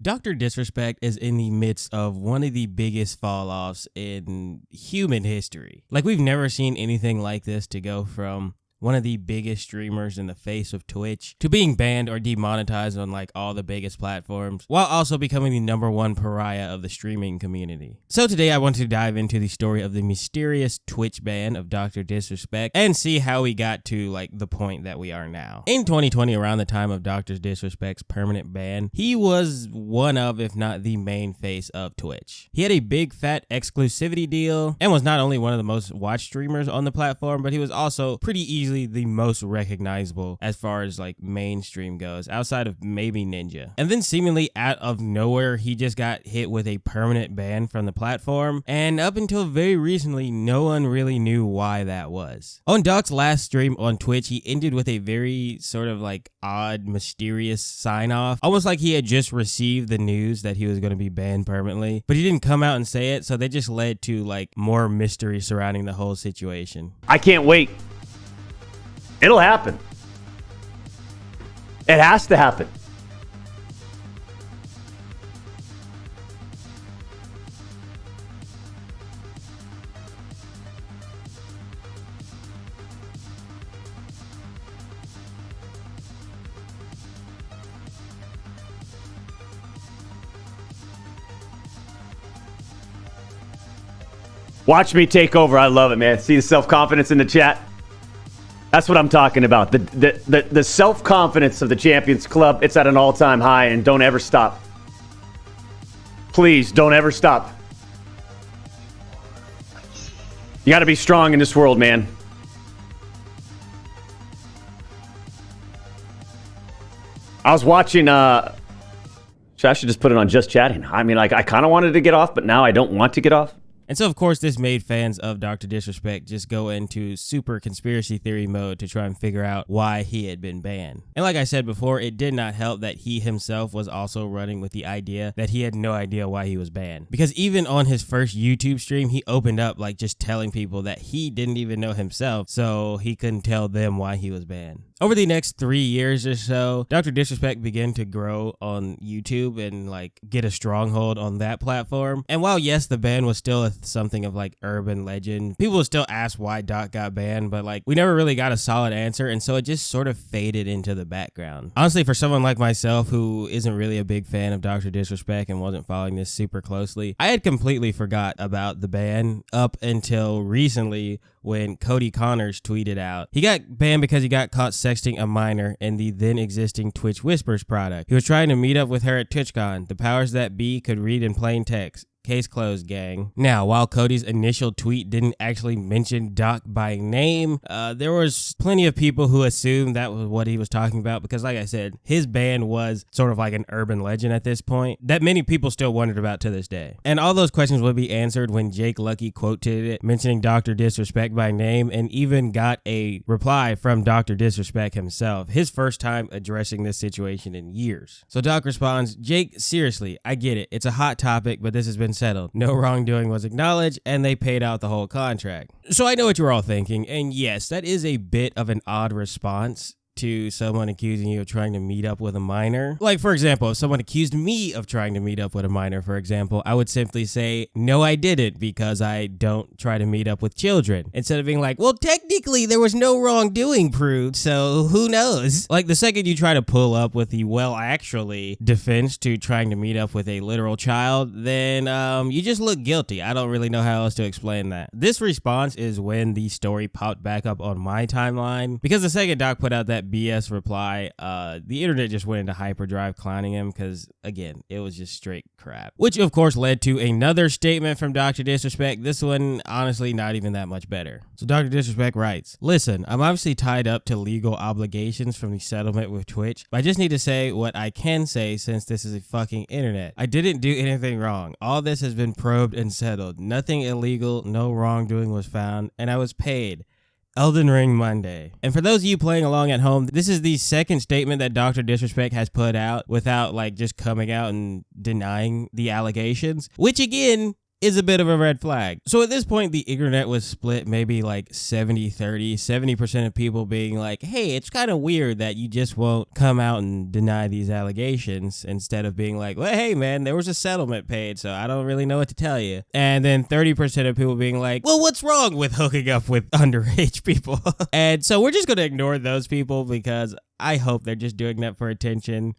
DrDisRespect is in the midst of one of the biggest fall-offs in human history. Like, we've never seen anything like this to go from one of the biggest streamers in the face of Twitch to being banned or demonetized on like all the biggest platforms, while also becoming the #1 pariah of the streaming community. So today I want to dive into the story of the mysterious Twitch ban of DrDisRespect and see how we got to like the point that we are now. In 2020, around the time of DrDisRespect's permanent ban, he was one of, if not the main face of Twitch. He had a big fat exclusivity deal and was not only one of the most watched streamers on the platform, but he was also pretty easily the most recognizable as far as like mainstream goes, outside of maybe Ninja. And then seemingly out of nowhere, he just got hit with a permanent ban from the platform, and up until very recently, no one really knew why that was. On Doc's last stream on Twitch, he ended with a very sort of like odd, mysterious sign off, almost like he had just received the news that he was going to be banned permanently, but he didn't come out and say it, so that just led to like more mystery surrounding the whole situation. I can't wait. It'll happen. It has to happen. Watch me take over. I love it, man. See the self-confidence in the chat? That's what I'm talking about. The self-confidence of the Champions Club, it's at an all-time high, and don't ever stop. Please, don't ever stop. You got to be strong in this world, man. I was watching, I should just put it on just chatting. I mean, like, I kind of wanted to get off, but now I don't want to get off. And so, of course, this made fans of DrDisRespect just go into super conspiracy theory mode to try and figure out why he had been banned. And like I said before, it did not help that he himself was also running with the idea that he had no idea why he was banned. Because even on his first YouTube stream, he opened up like just telling people that he didn't even know himself, so he couldn't tell them why he was banned. Over the next 3 years or so, DrDisRespect began to grow on YouTube and like get a stronghold on that platform. And while yes, the ban was still something of like urban legend, people would still ask why Doc got banned, but like we never really got a solid answer, and so it just sort of faded into the background. Honestly, for someone like myself who isn't really a big fan of DrDisRespect and wasn't following this super closely, I had completely forgot about the ban up until recently when Cody Connors tweeted out he got banned because he got caught sexting a minor in the then existing Twitch Whispers product. He was trying to meet up with her at TwitchCon. The powers that be could read in plain text. Case closed, gang. Now, while Cody's initial tweet didn't actually mention Doc by name, there was plenty of people who assumed that was what he was talking about because, like I said, his ban was sort of like an urban legend at this point that many people still wondered about to this day. And all those questions would be answered when Jake Lucky quoted it, mentioning DrDisRespect by name, and even got a reply from DrDisRespect himself, his first time addressing this situation in years. So Doc responds, "Jake, seriously, I get it. It's a hot topic, but this has been settled. No wrongdoing was acknowledged, and they paid out the whole contract." So I know what you're all thinking, and yes, that is a bit of an odd response to someone accusing you of trying to meet up with a minor. Like, for example, if someone accused me of trying to meet up with a minor, for example, I would simply say, no, I didn't, because I don't try to meet up with children. Instead of being like, well, technically there was no wrongdoing proved, so who knows? Like, the second you try to pull up with the well, actually defense to trying to meet up with a literal child, then you just look guilty. I don't really know how else to explain that. This response is when the story popped back up on my timeline, because the second Doc put out that BS reply, the internet just went into hyperdrive clowning him because, again, it was just straight crap. Which, of course, led to another statement from DrDisRespect. This one, honestly, not even that much better. So DrDisRespect writes, "Listen, I'm obviously tied up to legal obligations from the settlement with Twitch, but I just need to say what I can say since this is a fucking internet. I didn't do anything wrong. All this has been probed and settled. Nothing illegal, no wrongdoing was found, and I was paid. Elden Ring Monday." And for those of you playing along at home, this is the second statement that DrDisRespect has put out without like just coming out and denying the allegations, which again is a bit of a red flag. So at this point, the internet was split maybe like 70-30, 70% of people being like, hey, it's kind of weird that you just won't come out and deny these allegations, instead of being like, well, hey man, there was a settlement paid, so I don't really know what to tell you. And then 30% of people being like, well, what's wrong with hooking up with underage people? And so we're just going to ignore those people, because I hope they're just doing that for attention.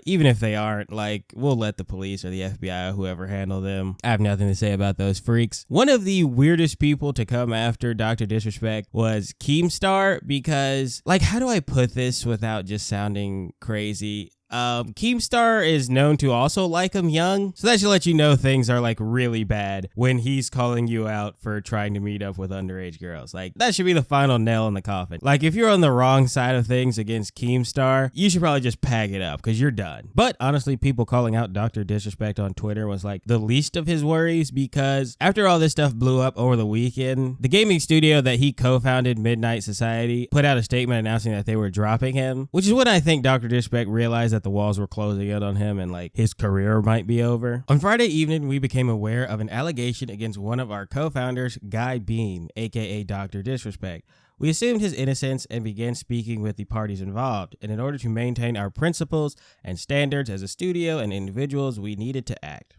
Even if they aren't, like, we'll let the police or the FBI or whoever handle them. I have nothing to say about those freaks. One of the weirdest people to come after Dr. Disrespect was Keemstar, because, like, how do I put this without just sounding crazy? Keemstar is known to also like him young, so that should let you know things are like really bad when he's calling you out for trying to meet up with underage girls. Like, that should be the final nail in the coffin. Like, if you're on the wrong side of things against Keemstar, you should probably just pack it up, because you're done. But honestly, people calling out Dr. Disrespect on Twitter was like the least of his worries, because after all this stuff blew up over the weekend, the gaming studio that he co-founded, Midnight Society, put out a statement announcing that they were dropping him, which is when I think Dr. Disrespect realized that the walls were closing in on him and like his career might be over. On Friday evening, we became aware of an allegation against one of our co-founders, Guy Beam, aka Dr. Disrespect. We assumed his innocence and began speaking with the parties involved, and in order to maintain our principles and standards as a studio and individuals, we needed to act.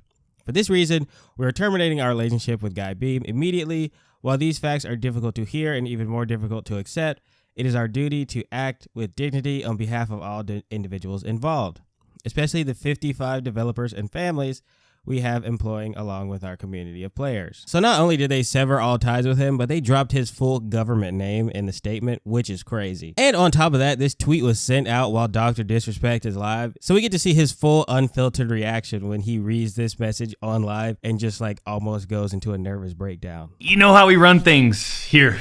For this reason, we are terminating our relationship with Guy Beam immediately. While these facts are difficult to hear and even more difficult to accept, it is our duty to act with dignity on behalf of all individuals involved, especially the 55 developers and families we have employing along with our community of players. So not only did they sever all ties with him, but they dropped his full government name in the statement, which is crazy. And on top of that, this tweet was sent out while Dr. Disrespect is live, so we get to see his full unfiltered reaction when he reads this message on live and just like almost goes into a nervous breakdown. You know how we run things here.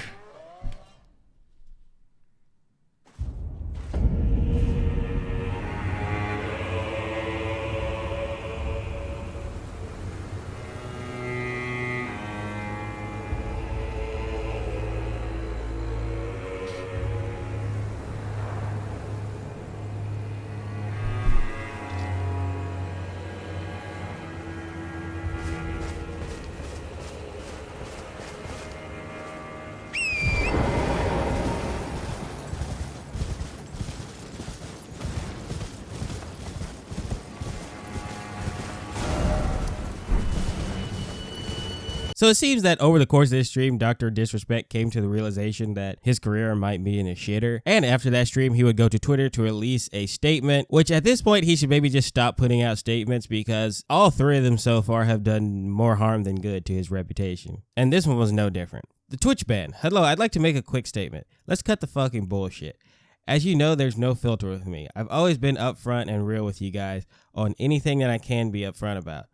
So it seems that over the course of this stream, Dr. Disrespect came to the realization that his career might be in a shitter. And after that stream, he would go to Twitter to release a statement, which at this point, he should maybe just stop putting out statements, because all three of them so far have done more harm than good to his reputation. And this one was no different. The Twitch ban. Hello, I'd like to make a quick statement. Let's cut the fucking bullshit. As you know, there's no filter with me. I've always been upfront and real with you guys on anything that I can be upfront about.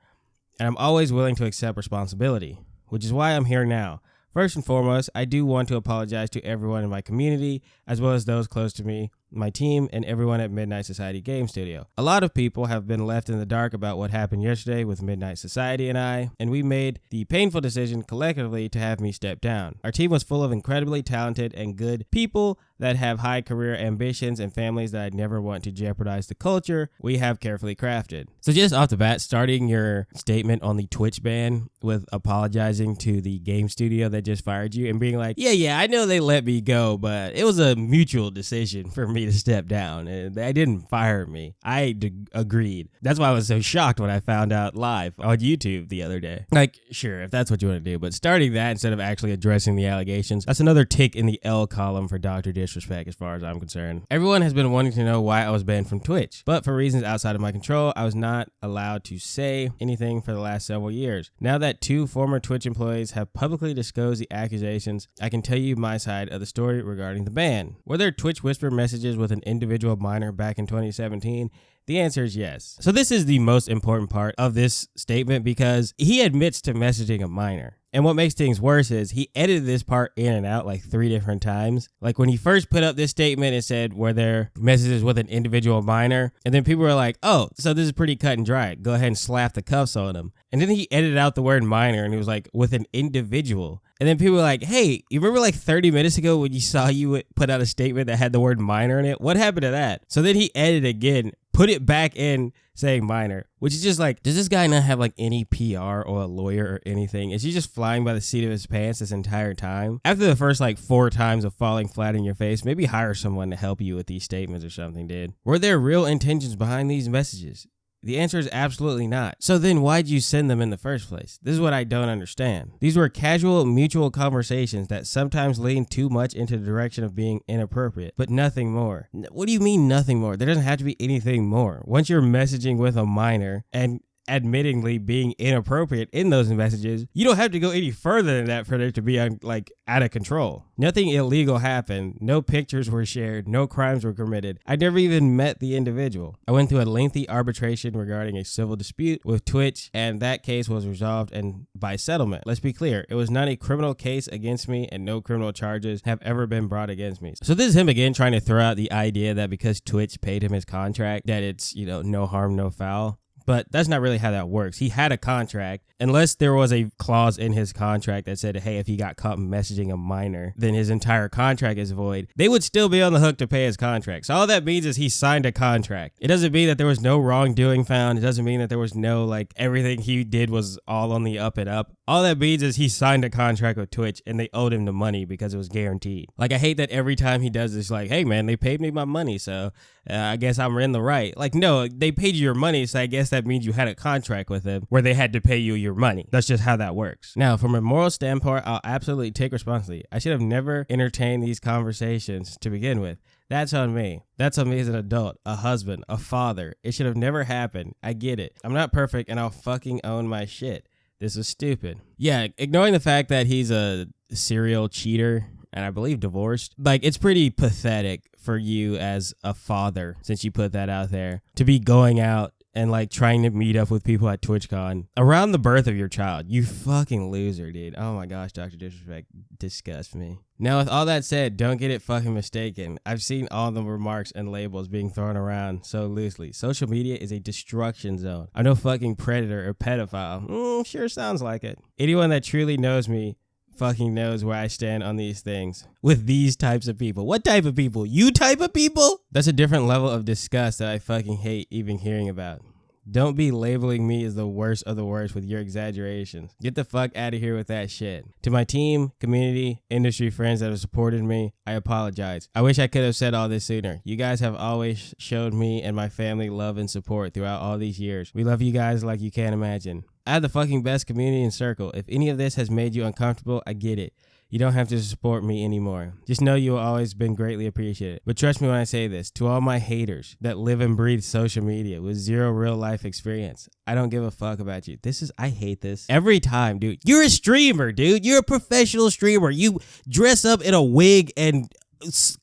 And I'm always willing to accept responsibility, which is why I'm here now. First and foremost, I do want to apologize to everyone in my community, as well as those close to me, my team, and everyone at Midnight Society Game Studio. A lot of people have been left in the dark about what happened yesterday with Midnight Society and I, and we made the painful decision collectively to have me step down. Our team was full of incredibly talented and good people that have high career ambitions and families that I'd never want to jeopardize the culture we have carefully crafted. So just off the bat, starting your statement on the Twitch ban with apologizing to the game studio that just fired you and being like, yeah, I know they let me go, but it was a mutual decision for me to step down. They didn't fire me. I agreed. That's why I was so shocked when I found out live on YouTube the other day. Like, sure, if that's what you want to do, but starting that instead of actually addressing the allegations, that's another tick in the L column for Dr. Disrespect as far as I'm concerned. Everyone has been wanting to know why I was banned from Twitch, but for reasons outside of my control, I was not allowed to say anything for the last several years. Now that 2 former Twitch employees have publicly disclosed the accusations, I can tell you my side of the story regarding the ban. Were there Twitch whisper messages with an individual minor back in 2017? The answer is yes. So this is the most important part of this statement, because he admits to messaging a minor. And what makes things worse is he edited this part in and out like 3 different times. Like when he first put up this statement, it said, were there messages with an individual minor? And then people were like, oh, so this is pretty cut and dry. Go ahead and slap the cuffs on him. And then he edited out the word minor and he was like, with an individual. And then people were like, hey, you remember like 30 minutes ago when you saw you put out a statement that had the word minor in it? What happened to that? So then he edited again, put it back in saying minor, which is just like, does this guy not have like any PR or a lawyer or anything? Is he just flying by the seat of his pants this entire time? After the first like 4 times of falling flat in your face, maybe hire someone to help you with these statements or something, dude. Were there real intentions behind these messages? The answer is absolutely not. So then why'd you send them in the first place? This is what I don't understand. These were casual, mutual conversations that sometimes lean too much into the direction of being inappropriate, but nothing more. What do you mean nothing more? There doesn't have to be anything more. Once you're messaging with a minor and admittingly being inappropriate in those messages, you don't have to go any further than that for it to be out of control. Nothing illegal happened. No pictures were shared. No crimes were committed. I never even met the individual. I went through a lengthy arbitration regarding a civil dispute with Twitch, and that case was resolved and by settlement. Let's be clear, it was not a criminal case against me, and no criminal charges have ever been brought against me. So this is him again trying to throw out the idea that because Twitch paid him his contract, that it's, no harm, no foul. But that's not really how that works. He had a contract. Unless there was a clause in his contract that said, hey, if he got caught messaging a minor, then his entire contract is void. They would still be on the hook to pay his contract. So all that means is he signed a contract. It doesn't mean that there was no wrongdoing found. It doesn't mean that there was no, everything he did was all on the up and up. All that means is he signed a contract with Twitch and they owed him the money because it was guaranteed. I hate that every time he does this, hey, man, they paid me my money, so I guess I'm in the right. No, they paid you your money, so I guess that means you had a contract with them where they had to pay you your money. That's just how that works. Now, from a moral standpoint, I'll absolutely take responsibility. I should have never entertained these conversations to begin with. That's on me. That's on me as an adult, a husband, a father. It should have never happened. I get it. I'm not perfect and I'll fucking own my shit. This is stupid. Yeah, ignoring the fact that he's a serial cheater and I believe divorced, it's pretty pathetic for you as a father, since you put that out there, to be going out and trying to meet up with people at TwitchCon around the birth of your child. You fucking loser, dude. Oh my gosh, DrDisrespect disgusts me. Now, with all that said, don't get it fucking mistaken. I've seen all the remarks and labels being thrown around so loosely. Social media is a destruction zone. I'm no fucking predator or pedophile. Sure sounds like it. Anyone that truly knows me fucking knows where I stand on these things with these types of people. What type of people? You type of people? That's a different level of disgust that I fucking hate even hearing about. Don't be labeling me as the worst of the worst with your exaggerations. Get the fuck out of here with that shit. To my team, community, industry friends that have supported me, I apologize. I wish I could have said all this sooner. You guys have always showed me and my family love and support throughout all these years. We love you guys like you can't imagine. I have the fucking best community and circle. If any of this has made you uncomfortable, I get it. You don't have to support me anymore. Just know you have always been greatly appreciated. But trust me when I say this, to all my haters that live and breathe social media with zero real life experience, I don't give a fuck about you. I hate this. Every time, dude. You're a streamer, dude. You're a professional streamer. You dress up in a wig and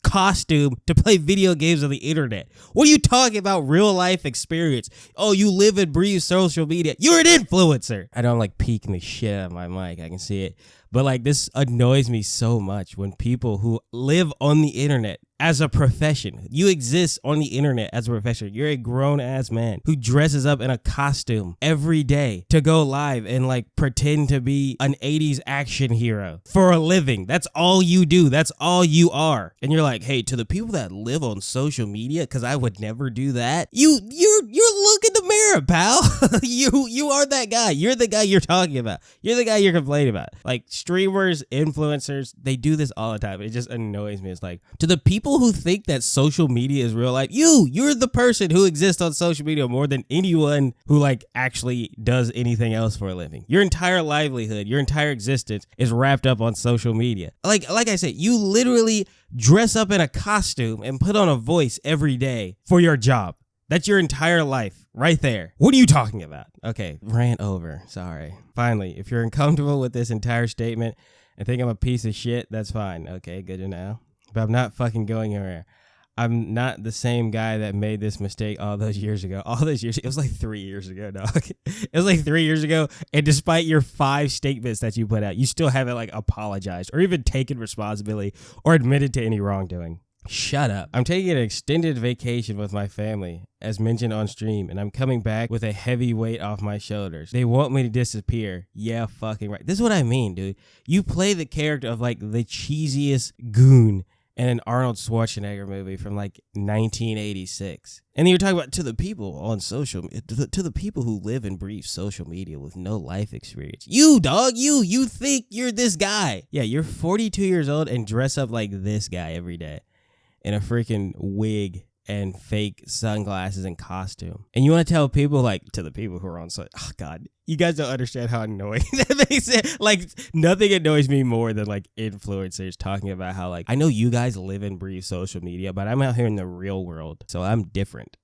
costume to play video games on the internet. What are you talking about real life experience? Oh, you live and breathe social media. You're an influencer. I don't peeking the shit out of my mic. I can see it. But this annoys me so much when people who live on the internet as a profession, you exist on the internet as a profession. You're a grown ass man who dresses up in a costume every day to go live and pretend to be an 80s action hero for a living. That's all you do. That's all you are. And you're like, hey, to the people that live on social media, because I would never do that. You're look in the mirror, pal. you are that guy. You're the guy you're talking about. You're the guy you're complaining about. Streamers, influencers, they do this all the time. It just annoys me. It's to the people who think that social media is real life, you're the person who exists on social media more than anyone who actually does anything else for a living. Your entire livelihood, your entire existence is wrapped up on social media. Like I said, you literally dress up in a costume and put on a voice every day for your job. That's your entire life right there. What are you talking about? Okay, rant over. Sorry. Finally, if you're uncomfortable with this entire statement and think I'm a piece of shit, that's fine. Okay, good to know. But I'm not fucking going anywhere. I'm not the same guy that made this mistake all those years ago. All those years, it was 3 years ago, dog. It was 3 years ago, and despite your 5 statements that you put out, you still haven't apologized or even taken responsibility or admitted to any wrongdoing. Shut up. I'm taking an extended vacation with my family, as mentioned on stream, and I'm coming back with a heavy weight off my shoulders. They want me to disappear. Yeah, fucking right. This is what I mean, dude. You play the character of the cheesiest goon in an Arnold Schwarzenegger movie from like 1986. And then you're talking about to the people on social, to the people who live and breathe social media with no life experience. You, dog, you think you're this guy. Yeah, you're 42 years old and dress up like this guy every day in a freaking wig and fake sunglasses and costume. And you want to tell people, like, to the people who are on social, oh God, you guys don't understand how annoying that makes it. Like, nothing annoys me more than like influencers talking about how, like, I know you guys live and breathe social media, but I'm out here in the real world, so I'm different.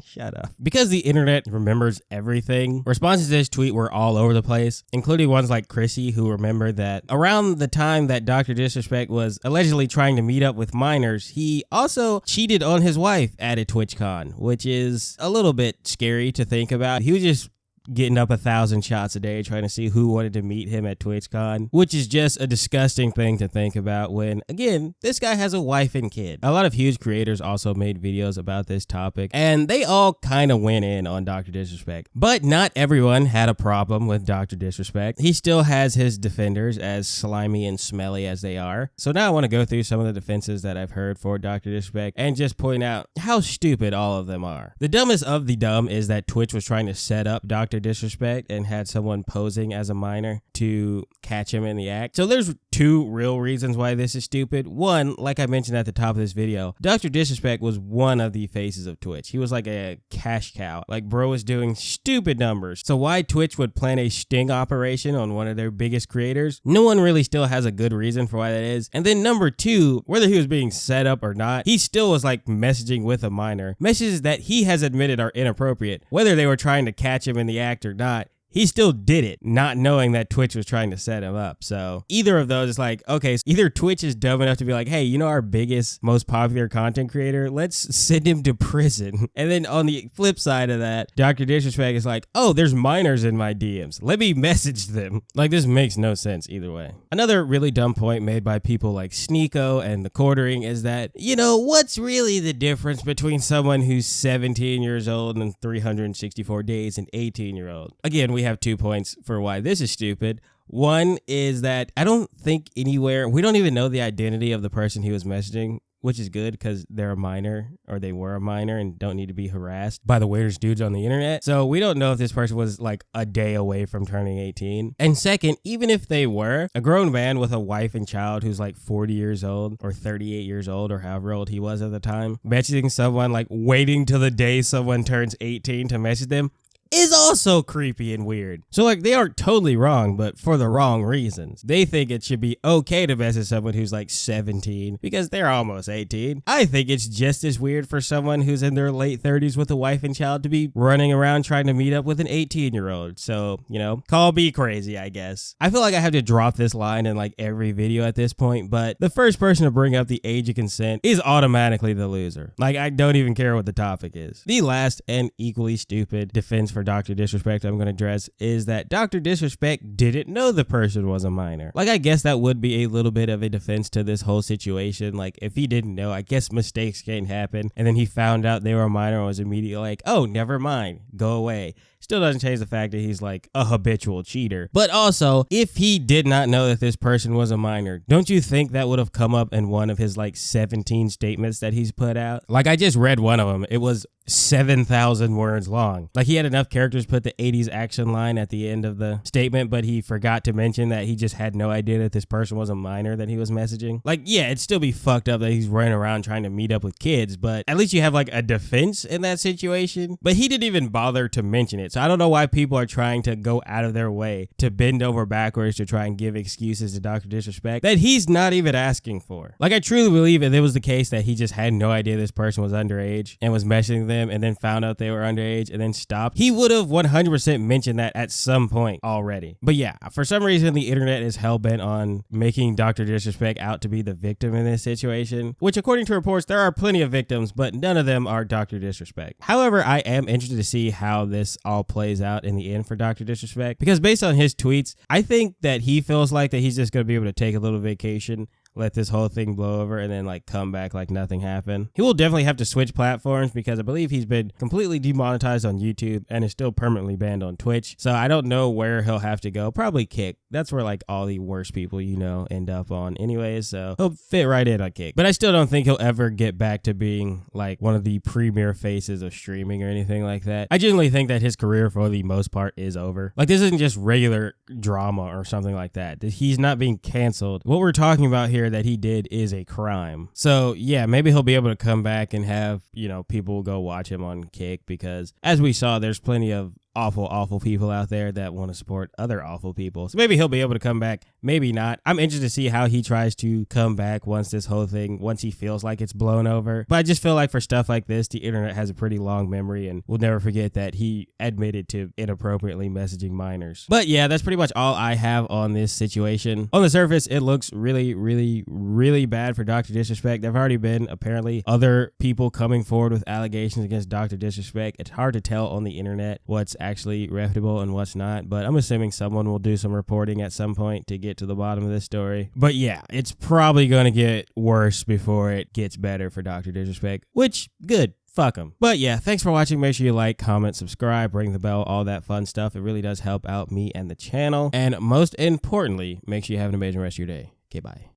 Shut up. Because the internet remembers everything, responses to this tweet were all over the place, including ones like Chrissy, who remembered that around the time that DrDisRespect was allegedly trying to meet up with minors, he also cheated on his wife at a TwitchCon, which is a little bit scary to think about. He was just getting up 1,000 shots a day trying to see who wanted to meet him at TwitchCon, which is just a disgusting thing to think about when, again, this guy has a wife and kid. A lot of huge creators also made videos about this topic, and they all kind of went in on DrDisRespect. But not everyone had a problem with DrDisRespect. He still has his defenders, as slimy and smelly as they are. So now I want to go through some of the defenses that I've heard for DrDisRespect and just point out how stupid all of them are. The dumbest of the dumb is that Twitch was trying to set up DrDisRespect and had someone posing as a minor to catch him in the act. So there's two real reasons why this is stupid. One, like I mentioned at the top of this video, DrDisRespect was one of the faces of Twitch. He was like a cash cow. Like, bro was doing stupid numbers. So why Twitch would plan a sting operation on one of their biggest creators, no one really still has a good reason for why that is. And then number two, whether he was being set up or not, he still was like messaging with a minor. Messages that he has admitted are inappropriate. Whether they were trying to catch him in the act or not, he still did it, not knowing that Twitch was trying to set him up. So either of those is like, okay, so either Twitch is dumb enough to be like, hey, you know our biggest, most popular content creator? Let's send him to prison. And then on the flip side of that, DrDisRespect is like, oh, there's minors in my DMs. Let me message them. Like, this makes no sense either way. Another really dumb point made by people like Sneeko and The Quartering is that, you know, what's really the difference between someone who's 17 years old and 364 days and 18-year-old? Again, we have 2 points for why this is stupid. One is that I don't think anywhere, we don't even know the identity of the person he was messaging, which is good because they're a minor, or they were a minor, and don't need to be harassed by the weirdest dudes on the internet. So we don't know if this person was like a day away from turning 18. And second, even if they were, a grown man with a wife and child who's like 40 years old or 38 years old or however old he was at the time, messaging someone, like waiting till the day someone turns 18 to message them, is also creepy and weird. So like, they aren't totally wrong, but for the wrong reasons. They think it should be okay to message someone who's like 17 because they're almost 18. I think it's just as weird for someone who's in their late 30s with a wife and child to be running around trying to meet up with an 18-year-old. So, you know, call me crazy, I guess. I feel like I have to drop this line in like every video at this point, but the first person to bring up the age of consent is automatically the loser. Like, I don't even care what the topic is. The last and equally stupid defense for DrDisRespect I'm going to address is that DrDisRespect didn't know the person was a minor. Like, I guess that would be a little bit of a defense to this whole situation. Like, if he didn't know, I guess mistakes can happen. And then he found out they were a minor and was immediately like, oh, never mind, go away. Still doesn't change the fact that he's like a habitual cheater. But also, if he did not know that this person was a minor, don't you think that would have come up in one of his like 17 statements that he's put out? Like, I just read one of them. It was 7,000 words long. Like, he had enough characters put the 80s action line at the end of the statement, but he forgot to mention that he just had no idea that this person was a minor that he was messaging. Like, yeah, it'd still be fucked up that he's running around trying to meet up with kids, but at least you have like a defense in that situation. But he didn't even bother to mention it. So I don't know why people are trying to go out of their way to bend over backwards to try and give excuses to DrDisRespect that he's not even asking for. Like, I truly believe if it was the case that he just had no idea this person was underage and was messaging them and then found out they were underage and then stopped, he would have 100% mentioned that at some point already. But yeah, for some reason, the internet is hell-bent on making DrDisRespect out to be the victim in this situation, which according to reports, there are plenty of victims, but none of them are DrDisRespect. However, I am interested to see how this all plays out in the end for DrDisRespect, because based on his tweets, I think that he feels like that he's just going to be able to take a little vacation, let this whole thing blow over and then like come back like nothing happened. He will definitely have to switch platforms because I believe he's been completely demonetized on YouTube and is still permanently banned on Twitch. So I don't know where he'll have to go. Probably Kick. That's where like all the worst people, you know, end up on anyways. So he'll fit right in on Kick. But I still don't think he'll ever get back to being like one of the premier faces of streaming or anything like that. I genuinely think that his career for the most part is over. Like this isn't just regular drama or something like that. He's not being canceled. What we're talking about here that he did is a crime. So yeah, maybe he'll be able to come back and have, you know, people go watch him on Kick because as we saw, there's plenty of awful people out there that want to support other awful people. So maybe he'll be able to come back, maybe not. I'm interested to see how he tries to come back once he feels like it's blown over. But I just feel like for stuff like this, the internet has a pretty long memory and we'll never forget that he admitted to inappropriately messaging minors. But yeah, that's pretty much all I have on this situation. On the surface, it looks really bad for DrDisRespect. There've already been apparently other people coming forward with allegations against DrDisRespect. It's hard to tell on the internet what's actually reputable and what's not, but I'm assuming someone will do some reporting at some point to get to the bottom of this story. But yeah, it's probably going to get worse before it gets better for DrDisRespect, which good. Fuck him. But yeah, thanks for watching. Make sure you like, comment, subscribe, ring the bell, all that fun stuff. It really does help out me and the channel. And most importantly, make sure you have an amazing rest of your day. Okay, bye.